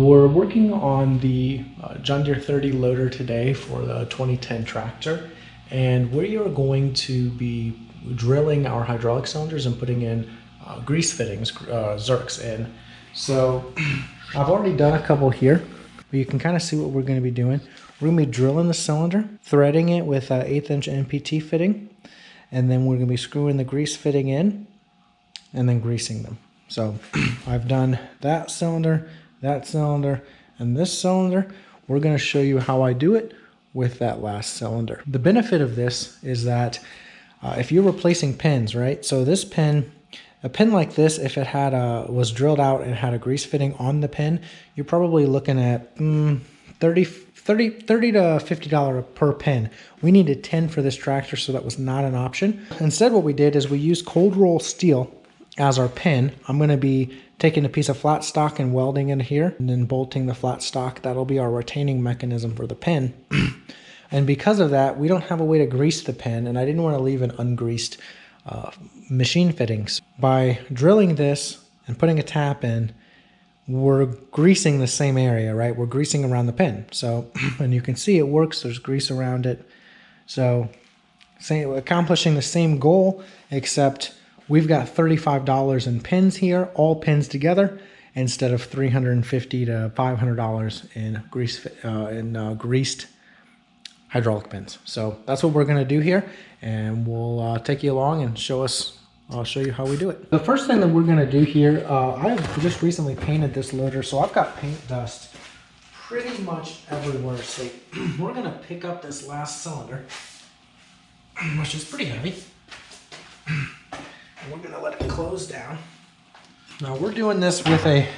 We're working on the John Deere 30 loader today for the 2010 tractor, and we are going to be drilling our hydraulic cylinders and putting in grease fittings, Zerks in. So I've already done a couple here, but you can kind of see what we're going to be doing. We're going to be drilling the cylinder, threading it with an 1/8 inch NPT fitting, and then we're going to be screwing the grease fitting in and then greasing them. So I've done that cylinder, and this cylinder. We're going to show you how I do it with that last cylinder. The benefit of this is that if you're replacing pins, right? So this pin, a pin like this, if it had was drilled out and had a grease fitting on the pin, you're probably looking at $30 to $50 per pin. We needed 10 for this tractor, so that was not an option. Instead, what we did is we used cold roll steel as our pin. I'm going to be taking a piece of flat stock and welding it here and then bolting the flat stock. That'll be our retaining mechanism for the pin. And because of that, we don't have a way to grease the pin, and I didn't want to leave an ungreased machine fittings. By drilling this and putting a tap in, we're greasing the same area, right? We're greasing around the pin. So, and you can see it works. There's grease around it. So, accomplishing the same goal, except we've got $35 in pins here, all pins together, instead of $350 to $500 in greased hydraulic pins. So that's what we're going to do here, and we'll take you along and I'll show you how we do it. The first thing that we're going to do here, I've just recently painted this loader, so I've got paint dust pretty much everywhere. So we're going to pick up this last cylinder, which is pretty heavy. And we're going to let it close down. Now we're doing this with a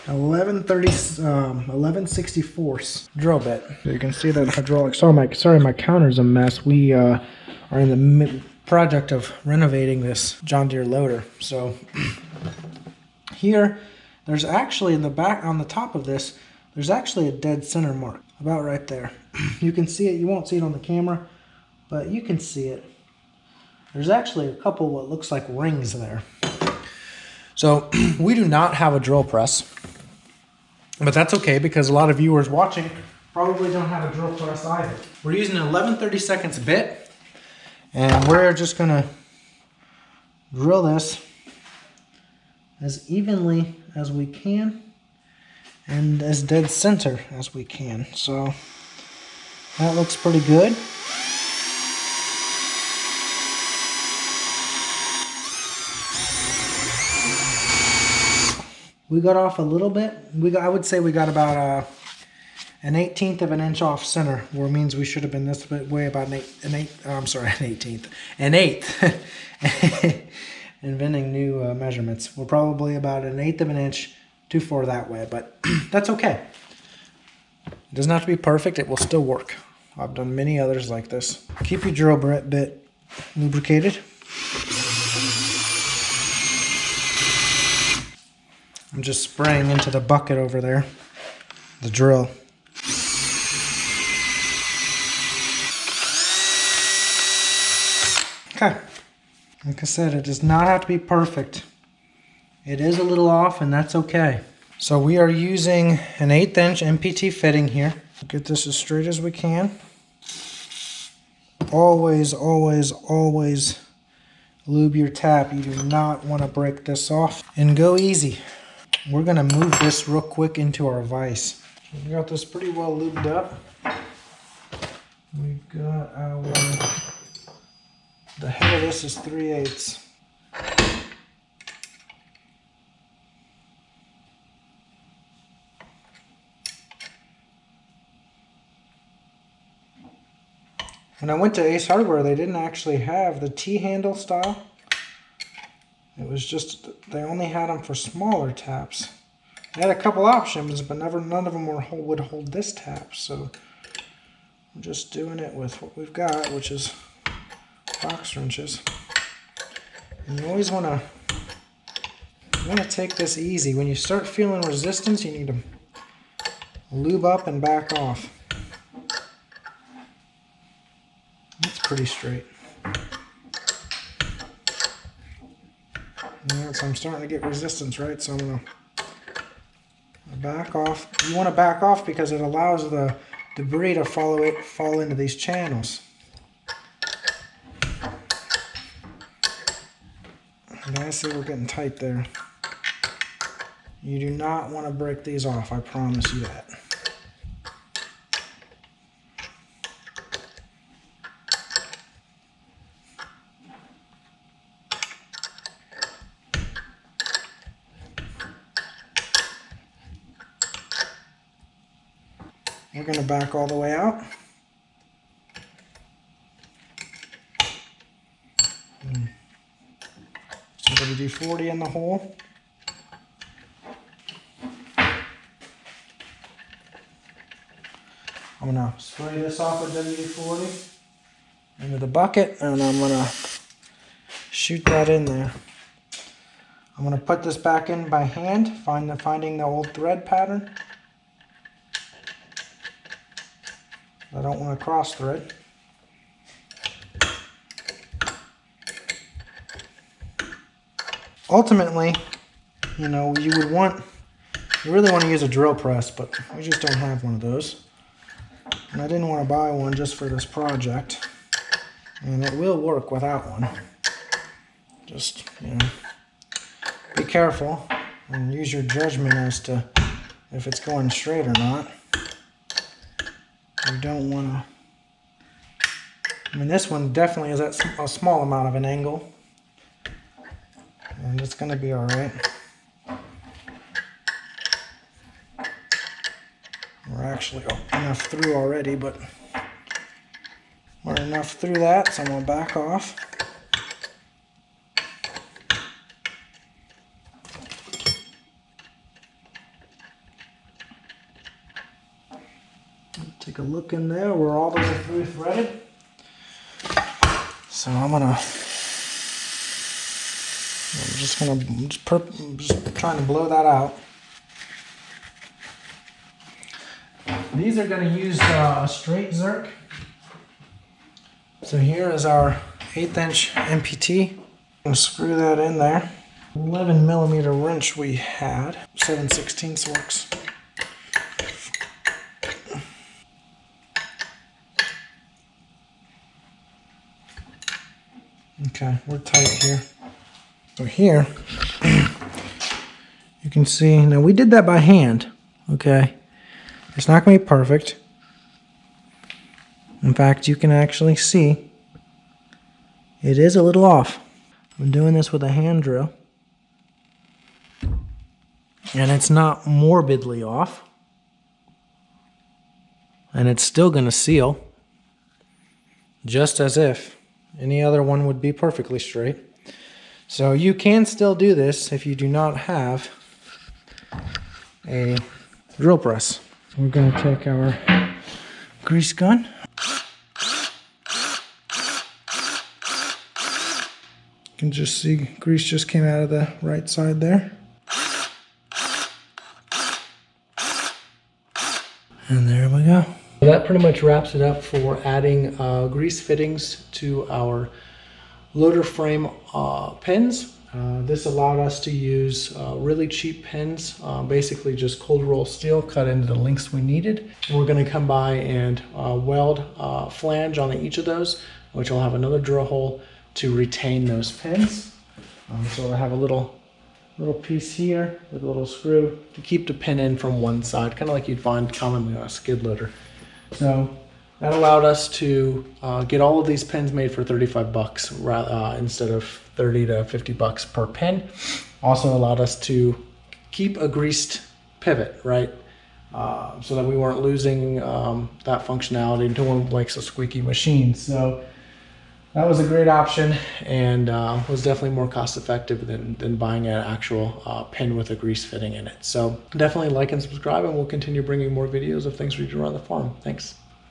11/64 drill bit. So you can see that hydraulic. Sorry, my counter's a mess. We are in the project of renovating this John Deere loader. So here, there's actually in the back, on the top of this, there's actually a dead center mark, about right there. You can see it. You won't see it on the camera, but you can see it. There's actually a couple what looks like rings there. So we do not have a drill press, but that's okay because a lot of viewers watching probably don't have a drill press either. We're using an 11/32 bit, and we're just gonna drill this as evenly as we can and as dead center as we can. So that looks pretty good. We got off a little bit. I would say we got about an 1/18 of an inch off center, where it means we should have been this way about an eighth. Inventing new measurements. We're probably about an 1/8 of an inch too far that way, but that's okay. It doesn't have to be perfect. It will still work. I've done many others like this. Keep your drill bit lubricated. I'm just spraying into the bucket over there, the drill. Okay, like I said, it does not have to be perfect. It is a little off, and that's okay. So we are using an 1/8 inch NPT fitting here. Get this as straight as we can. Always, always, always lube your tap. You do not want to break this off, and go easy. We're going to move this real quick into our vise. We got this pretty well lubed up. We've got the head of this is 3/8. When I went to Ace Hardware, they didn't actually have the T-handle style. It was just, they only had them for smaller taps. They had a couple options, but none of them would hold this tap. So I'm just doing it with what we've got, which is box wrenches. And you always want to take this easy. When you start feeling resistance, you need to lube up and back off. That's pretty straight. Yeah, so I'm starting to get resistance, right? So I'm going to Back off. You want to back off because it allows the debris to fall into these channels. And I see we're getting tight there. You do not want to break these off, I promise you that. We're going to back all the way out. So WD-40 in the hole. I'm going to spray this off with WD-40 into the bucket, and I'm going to shoot that in there. I'm going to put this back in by hand, finding the old thread pattern. I don't want to cross thread. Ultimately, you know, you really want to use a drill press, but we just don't have one of those. And I didn't want to buy one just for this project. And it will work without one. Just, you know, be careful and use your judgment as to if it's going straight or not. You don't want to... I mean, this one definitely is at a small amount of an angle. And it's going to be alright. We're actually enough through already, but we're enough through that, so I'm going to back off. Take a look in there. We're all the way through threaded. So I'm just trying to blow that out. These are going to use a straight Zerk. So here is our 1/8 inch MPT. I'm going to screw that in there. 11mm wrench we had. 7/16 works. Okay, we're tight here. So here, you can see, now we did that by hand, okay? It's not going to be perfect. In fact, you can actually see it is a little off. I'm doing this with a hand drill. And it's not morbidly off. And it's still going to seal, just as if any other one would be perfectly straight. So you can still do this if you do not have a drill press. We're going to take our grease gun. You can just see grease just came out of the right side there. And there we go. That pretty much wraps it up for adding grease fittings to our loader frame pins. This allowed us to use really cheap pins, basically just cold roll steel cut into the lengths we needed. We're going to come by and weld flange on each of those, which will have another drill hole to retain those pins. So I have a little piece here with a little screw to keep the pin in from one side, kind of like you'd find commonly on a skid loader. So that allowed us to get all of these pins made for 35 bucks instead of 30 to 50 bucks per pin. Also allowed us to keep a greased pivot, right? So that we weren't losing that functionality into one likes a squeaky machine. So that was a great option and was definitely more cost effective than buying an actual pin with a grease fitting in it. So definitely like and subscribe, and we'll continue bringing more videos of things we do around the farm. Thanks.